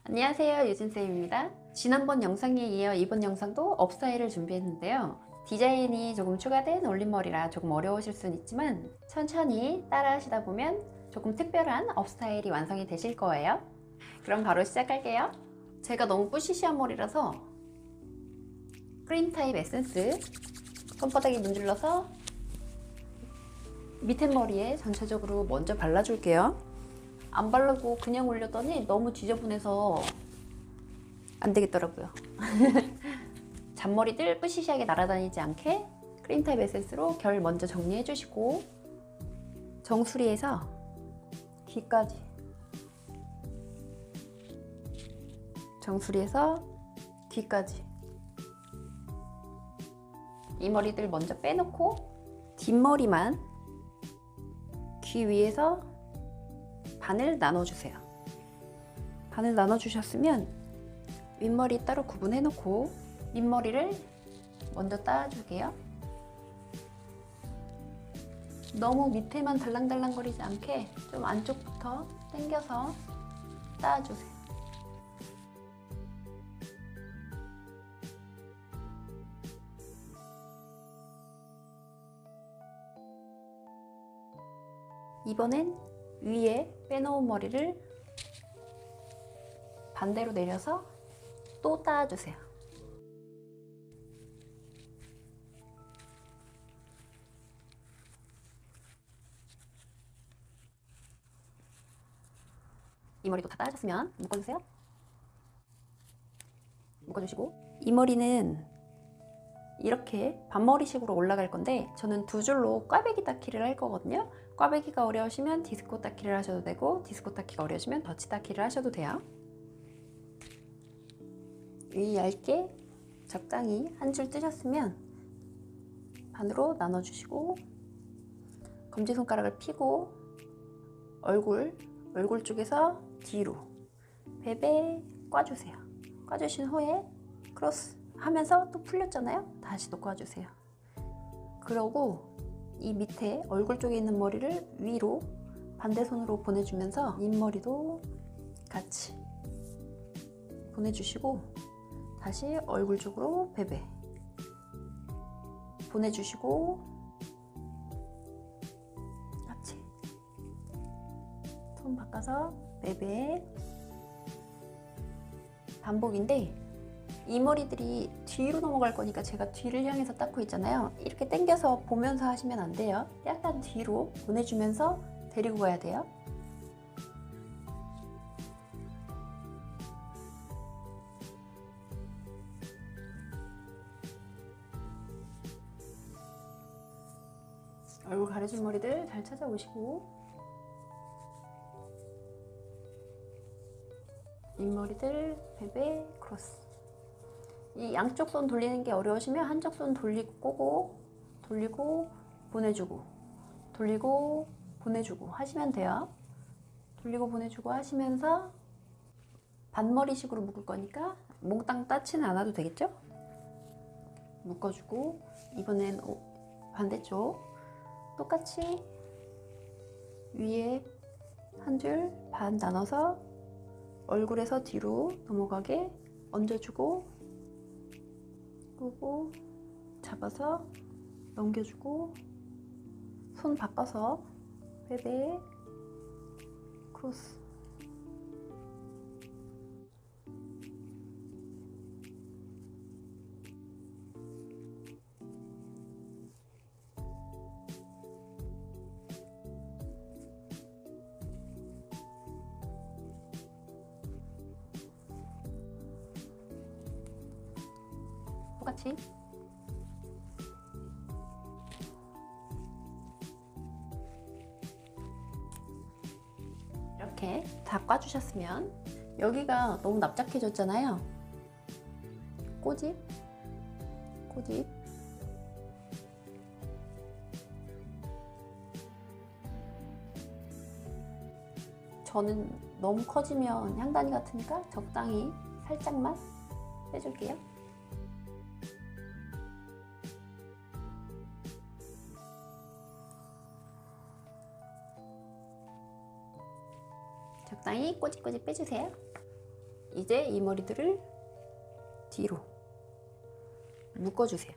안녕하세요, 유진쌤입니다. 지난번 영상에 이어 이번 영상도 업 스타일을 준비했는데요. 디자인이 조금 추가된 올림머리라 조금 어려우실 수는 있지만 천천히 따라 하시다 보면 조금 특별한 업 스타일이 완성이 되실 거예요. 그럼 바로 시작할게요. 제가 너무 뿌시시한 머리라서 크림 타입 에센스 손바닥에 문질러서 밑에 머리에 전체적으로 먼저 발라줄게요. 안 바르고 그냥 올렸더니 너무 지저분해서 안 되겠더라고요. 잔머리들 뿌시시하게 날아다니지 않게 크림 타입 에센스로 결 먼저 정리해 주시고, 정수리에서 귀까지, 정수리에서 귀까지 이 머리들 먼저 빼놓고 뒷머리만 귀 위에서 반을 나눠주세요. 반을 나눠주셨으면 윗머리 따로 구분해 놓고 밑머리를 먼저 따줄게요. 너무 밑에만 달랑달랑 거리지 않게 좀 안쪽부터 당겨서 따주세요. 이번엔 위에 빼놓은 머리를 반대로 내려서 또 따주세요. 이 머리도 다 따졌으면 묶어주세요. 묶어주시고, 이 머리는 이렇게 반머리식으로 올라갈 건데 저는 두 줄로 꽈배기 닦기를 할 거거든요. 꽈배기가 어려우시면 디스코 닦기를 하셔도 되고, 디스코 닦기가 어려우시면 덧치 닦기를 하셔도 돼요. 위 얇게 적당히 한 줄 뜨셨으면 반으로 나눠주시고, 검지손가락을 펴고 얼굴 쪽에서 뒤로 베베 꽈주세요. 꽈주신 후에 크로스 하면서 또 풀렸잖아요. 다시 또 꽈주세요. 그러고 이 밑에 얼굴 쪽에 있는 머리를 위로 반대손으로 보내주면서 윗머리도 같이 보내주시고, 다시 얼굴 쪽으로 베베 보내주시고, 같이 손 바꿔서 베베. 반복인데 이 머리들이 뒤로 넘어갈 거니까 제가 뒤를 향해서 닦고 있잖아요. 이렇게 당겨서 보면서 하시면 안 돼요. 약간 뒤로 보내주면서 데리고 가야 돼요. 얼굴 가려진 머리들 잘 찾아오시고, 윗머리들 베베 크로스. 이 양쪽 손 돌리는 게 어려우시면 한쪽 손 돌리고 꼬고, 돌리고 보내주고, 돌리고 보내주고 하시면 돼요. 돌리고 보내주고 하시면서 반머리식으로 묶을 거니까 몽땅 따지는 않아도 되겠죠? 묶어주고, 이번엔 반대쪽 똑같이 위에 한 줄 반 나눠서 얼굴에서 뒤로 넘어가게 얹어주고, 끄고 잡아서 넘겨주고, 손 바꿔서 베베 크로스. 똑같이 이렇게 다 꽈주셨으면, 여기가 너무 납작해졌잖아요. 꼬집 저는 너무 커지면 향단이 같으니까 적당히 살짝만 빼줄게요. 적당히 꼬집꼬집 빼주세요. 이제 이 머리들을 뒤로 묶어주세요.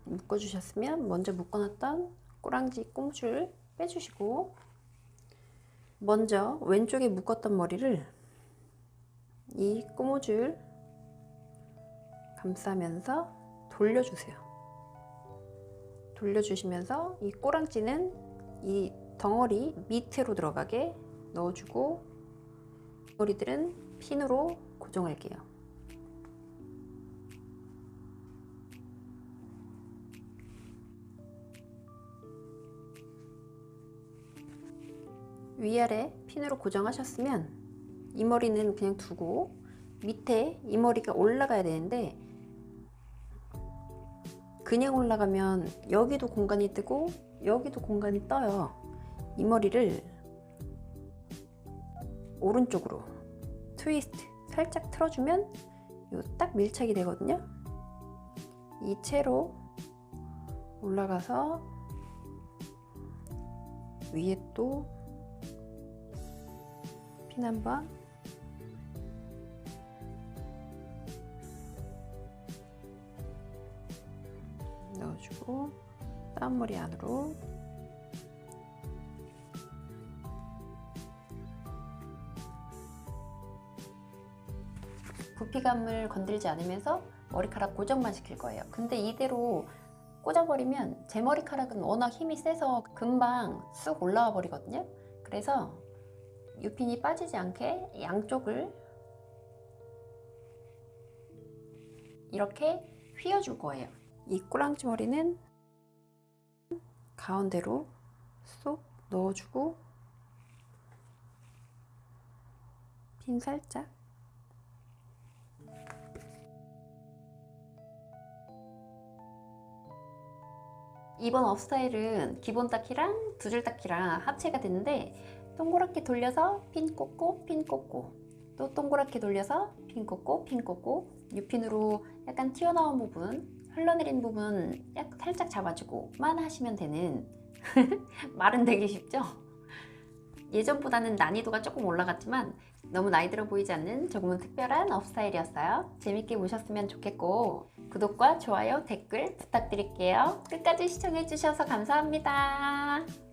묶어주셨으면 먼저 묶어놨던 꼬랑지 꼼줄 빼주시고, 먼저 왼쪽에 묶었던 머리를 이 꼬무줄 감싸면서 돌려주세요. 돌려주시면서 이 꼬랑지는 이 덩어리 밑으로 들어가게 넣어주고, 머리들은 핀으로 고정할게요. 위아래 핀으로 고정하셨으면 이 머리는 그냥 두고 밑에 이 머리가 올라가야 되는데, 그냥 올라가면 여기도 공간이 뜨고 여기도 공간이 떠요. 이 머리를 오른쪽으로 트위스트 살짝 틀어주면 요 딱 밀착이 되거든요. 이 채로 올라가서 위에 또 핀 한번 넣어주고, 다음 머리 안으로 부피감을 건들지 않으면서 머리카락 고정만 시킬 거예요. 근데 이대로 꽂아버리면 제 머리카락은 워낙 힘이 세서 금방 쑥 올라와 버리거든요. 그래서 유핀이 빠지지 않게 양쪽을 이렇게 휘어줄 거예요. 이 꼬랑지 머리는 가운데로 쏙 넣어주고, 핀 살짝, 이번 업스타일은 기본 닦기랑 두 줄 닦기랑 합체가 됐는데, 동그랗게 돌려서 핀 꽂고 핀 꽂고, 또 동그랗게 돌려서 핀 꽂고 핀 꽂고, 유핀으로 약간 튀어나온 부분, 흘러내린 부분 약간 살짝 잡아주고만 하시면 되는 말은 되게 쉽죠? 예전보다는 난이도가 조금 올라갔지만 너무 나이 들어 보이지 않는 조금은 특별한 업스타일이었어요. 재밌게 보셨으면 좋겠고, 구독과 좋아요, 댓글 부탁드릴게요. 끝까지 시청해주셔서 감사합니다.